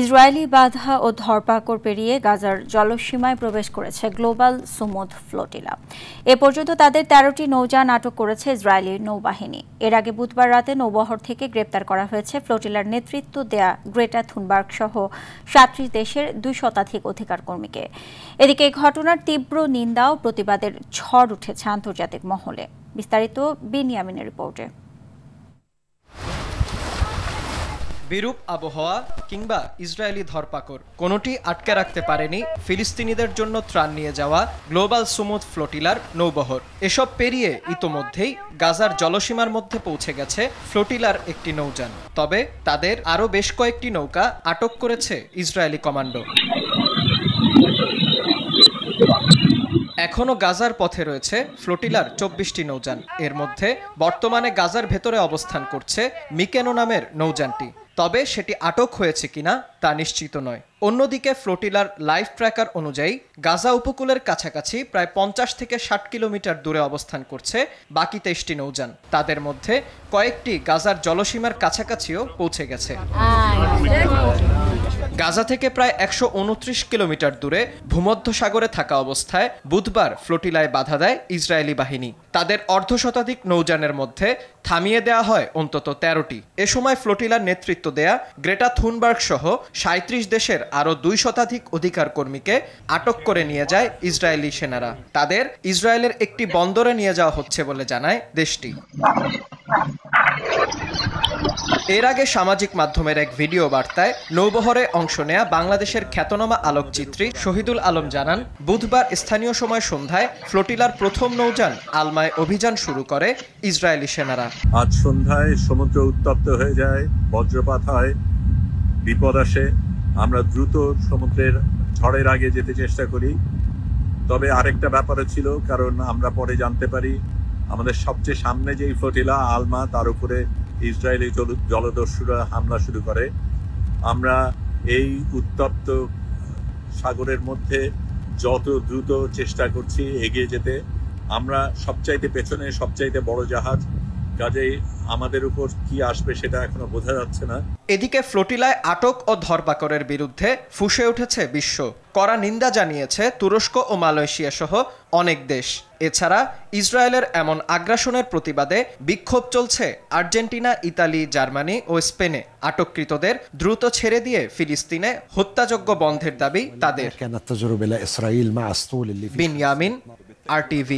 Israeli বাধা ও ধরপাকড় পেরিয়ে গাজার জলসীমায় প্রবেশ করেছে গ্লোবাল সুমুদ ফ্লোটিলা। এ পর্যন্ত তাদের ১৩টি নৌযান আটক করেছে ইসরায়েলি নৌবাহিনী। এর আগে বুধবার রাতে নৌবহর থেকে গ্রেপ্তার করা হয়েছে ফ্লোটিলার নেতৃত্ব দেয়া গ্রেটা থুনবার্গ সহ ৩৭ দেশের ২ শতাধিক অধিকার কর্মীকে। এদিকে ঘটনার তীব্র নিন্দা ও প্রতিবাদের ঝড় উঠেছে আন্তর্জাতিক মহলে। বিস্তারিত বিনিয়ামিনের রিপোর্টে। বিরূপ আবহাওয়া কিংবা ইসরায়েলি ধরপাকড় কোনোটি আটকে রাখতে পারেনি ফিলিস্তিনিদের জন্য ত্রাণ নিয়ে যাওয়া গ্লোবাল সুমুদ ফ্লোটিলার নৌবহর। এসব পেরিয়ে ইতোমধ্যেই গাজার জলসীমার মধ্যে পৌঁছে গেছে ফ্লোটিলার একটি নৌযান। তবে তাদের আরও বেশ কয়েকটি নৌকা আটক করেছে ইসরায়েলি কমান্ডো। এখনও গাজার পথে রয়েছে ফ্লোটিলার ২৪টি নৌযান। এর মধ্যে বর্তমানে গাজার ভেতরে অবস্থান করছে মিকেনো নামের নৌযানটি। তবে সেটি আটক হয়েছে কিনা তা নিশ্চিত নয়। অন্যদিকে ফ্লোটিলার লাইভ ট্র্যাকার অনুযায়ী গাজা উপকূলের কাছাকাছি প্রায় ৫০ থেকে ৬০ কিলোমিটার দূরে অবস্থান করছে বাকি ২৩টি নৌযান। তাদের মধ্যে কয়েকটি গাজার জলসীমার কাছাকাছিও পৌঁছে গেছে। গাজা থেকে প্রায় ১২৯ কিলোমিটার দূরে ভূমধ্যসাগরে থাকা অবস্থায় বুধবার ফ্লোটিলায় বাধা দেয় ইসরায়েলি বাহিনী। তাদের অর্ধশতাধিক নৌযানের মধ্যে থামিয়ে দেওয়া হয় অন্তত ১৩টি। এ সময় ফ্লোটিলার নেতৃত্ব দেয়া গ্রেটা থুনবার্গ সহ ৩৭ দেশের আরও ২ শতাধিক অধিকার কর্মীকে আটক করে নিয়ে যায় ইসরায়েলি সেনারা। তাদের ইসরায়েলের একটি বন্দরে নিয়ে যাওয়া হচ্ছে বলে জানায় দেশটি। এর আগে সামাজিক মাধ্যমের এক ভিডিও বার্তায় নৌবহরে অংশ নেয়া বাংলাদেশের খ্যাতনামা আলোকচিত্রী শহীদুল আলম জানান, বুধবার স্থানীয় সময় সন্ধ্যায় ফ্লোটিলার প্রথম নৌযান আলমায় অভিযান শুরু করে ইসরায়েলি সেনারা। আজ সন্ধ্যায় সমুদ্র উত্তপ্ত হয়ে যায়, বজ্রপাত হয়, বিপদ আসে। আমরা দ্রুত সমুদ্রের ঝড়ের আগে যেতে চেষ্টা করি। তবে আরেকটা ব্যাপারও ছিল, কারণ আমরা পরে জানতে পারি আমাদের সবচেয়ে সামনে যেই ফ্লোটিলা আলমা, তার উপরে ইসরায়েলি জলদস্যুরা হামলা শুরু করে। আমরা এই উত্তপ্ত সাগরের মধ্যে যত দ্রুত চেষ্টা করছি এগিয়ে যেতে। আমরা সবচাইতে পেছনে, সবচাইতে বড় জাহাজ, কাজেই আমাদের উপর কি আসবে সেটা এখনো বোঝা যাচ্ছে না। এদিকে ফ্লোটিলায় আটক ও ধরপাকড়ের বিরুদ্ধে ফুঁসে উঠেছে বিশ্ব। কড়া নিন্দা জানিয়েছে তুরস্ক ও মালয়েশিয়া সহ অনেক দেশ। এছাড়া ইসরায়েলের এমন আগ্রাসনের প্রতিবাদে বিক্ষোভ চলছে আর্জেন্টিনা, ইতালি, জার্মানি ও স্পেনে। আটককৃতদের দ্রুত ছেড়ে দিয়ে ফিলিস্তিনে হত্যাযজ্ঞ বন্ধের দাবি তাদের। বিনিয়ামিন, RTV।